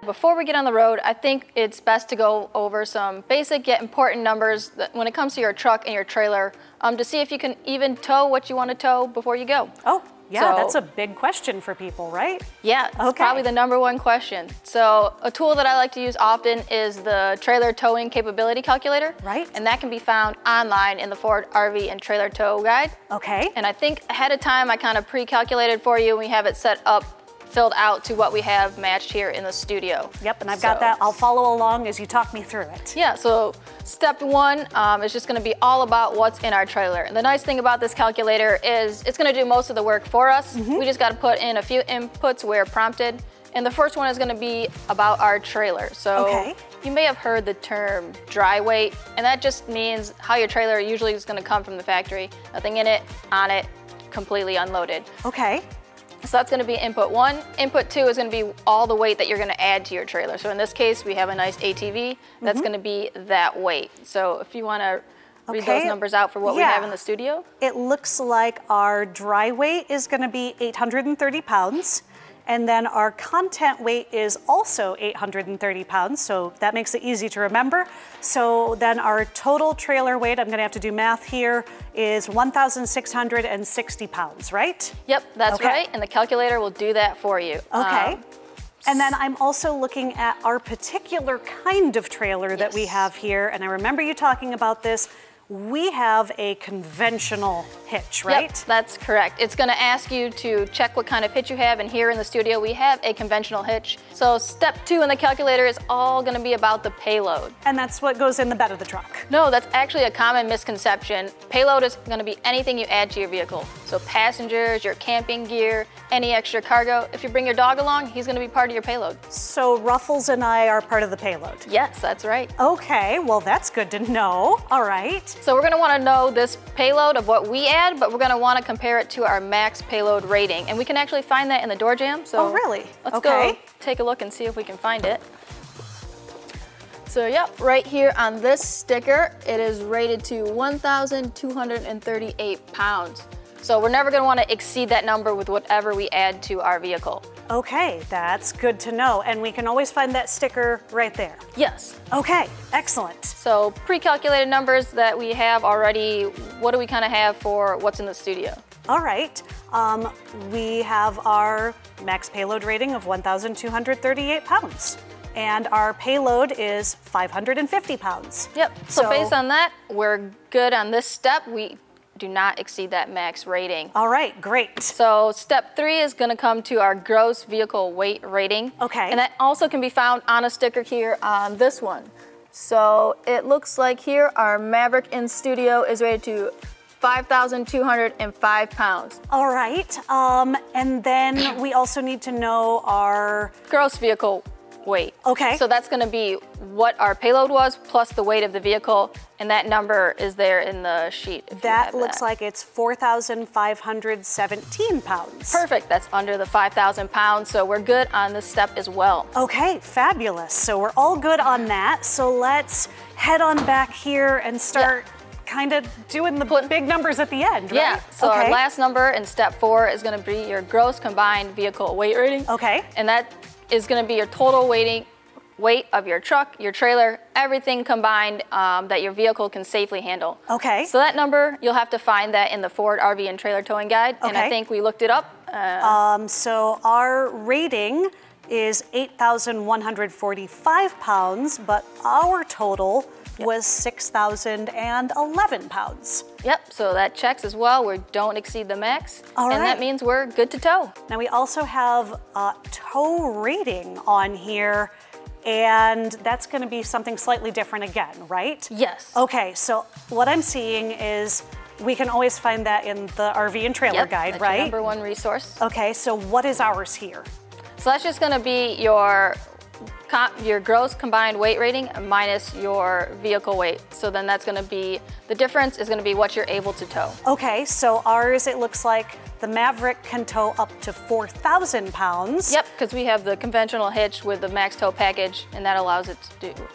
Before we get on the road, I think it's best to go over some basic yet important numbers when it comes to your truck and your trailer to see if you can even tow what you want to tow before you go. Oh, yeah, that's a big question for people, right? Yeah, it's probably the #1 question. So a tool that I like to use often is the Trailer Towing Capability Calculator. Right. And that can be found online in the Ford RV and Trailer Tow Guide. Okay. And I think ahead of time I kind of pre-calculated for you and we have it set up, filled out to what we have matched here in the studio. Yep, and I've got that. I'll follow along as you talk me through it. Yeah, so step 1 is just gonna be all about what's in our trailer. And the nice thing about this calculator is it's gonna do most of the work for us. We just gotta put in a few inputs where prompted. And the first one is gonna be about our trailer. So you may have heard the term dry weight, and that just means how your trailer usually is gonna come from the factory. Nothing in it, on it, completely unloaded. Okay. So that's gonna be input 1. Input 2 is gonna be all the weight that you're gonna add to your trailer. So in this case, we have a nice ATV. That's gonna be that weight. So if you wanna read those numbers out for what we have in the studio. It looks like our dry weight is gonna be 830 pounds. And then our content weight is also 830 pounds, so that makes it easy to remember. So then our total trailer weight, I'm gonna have to do math here, is 1,660 pounds, right? Yep, that's right, and the calculator will do that for you. Okay. And then I'm also looking at our particular kind of trailer that we have here, and I remember you talking about this. We have a conventional hitch, right? Yep, that's correct. It's gonna ask you to check what kind of hitch you have, and here in the studio we have a conventional hitch. So step 2 in the calculator is all gonna be about the payload. And that's what goes in the bed of the truck? No, that's actually a common misconception. Payload is gonna be anything you add to your vehicle. So passengers, your camping gear, any extra cargo. If you bring your dog along, he's gonna be part of your payload. So Ruffles and I are part of the payload? Yes, that's right. Okay, well that's good to know. All right. So we're gonna wanna know this payload of what we add, but we're gonna wanna compare it to our max payload rating. And we can actually find that in the door jamb. So really? Let's go take a look and see if we can find it. So yep, right here on this sticker, it is rated to 1,238 pounds. So we're never gonna wanna exceed that number with whatever we add to our vehicle. Okay, that's good to know. And we can always find that sticker right there. Yes. Okay, excellent. So pre-calculated numbers that we have already, what do we kind of have for what's in the studio? All right, we have our max payload rating of 1,238 pounds. And our payload is 550 pounds. Yep, so based on that, we're good on this step. We do not exceed that max rating. All right, great. So step 3 is gonna come to our gross vehicle weight rating. Okay. And that also can be found on a sticker here on this one. So it looks like here our Maverick in studio is rated to 5,205 pounds. All right, and then we also need to know our gross vehicle weight. Okay. So that's gonna be what our payload was plus the weight of the vehicle, and that number is there in the sheet. That looks like it's 4,517 pounds. Perfect, that's under the 5,000 pounds, so we're good on this step as well. Okay, fabulous. So we're all good on that. So let's head on back here and start kind of doing the big numbers at the end, right? Yeah, so our last number in step 4 is gonna be your gross combined vehicle weight rating. Okay. And that is gonna be your total weight of your truck, your trailer, everything combined that your vehicle can safely handle. Okay. So that number, you'll have to find that in the Ford RV and Trailer Towing Guide, and I think we looked it up. So our rating is 8,145 pounds, but our total was 6,011 pounds. Yep, so that checks as well. We don't exceed the max. All right. And that means we're good to tow. Now we also have a tow rating on here, and that's gonna be something slightly different again, right? Yes. Okay, so what I'm seeing is we can always find that in the RV and Trailer Guide, that's right? your #1 resource. Okay, so what is ours here? So that's just gonna be your gross combined weight rating minus your vehicle weight. So then that's gonna be, the difference is gonna be what you're able to tow. Okay, so ours, it looks like the Maverick can tow up to 4,000 pounds. Yep, because we have the conventional hitch with the max tow package, and that allows it to do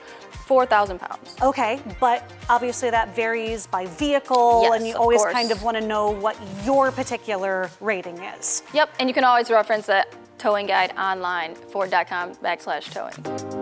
4,000 pounds. Okay, but obviously that varies by vehicle, Yes, and you of always course. kind of want to know what your particular rating is. Yep, and you can always reference that towing guide online, Ford.com/towing.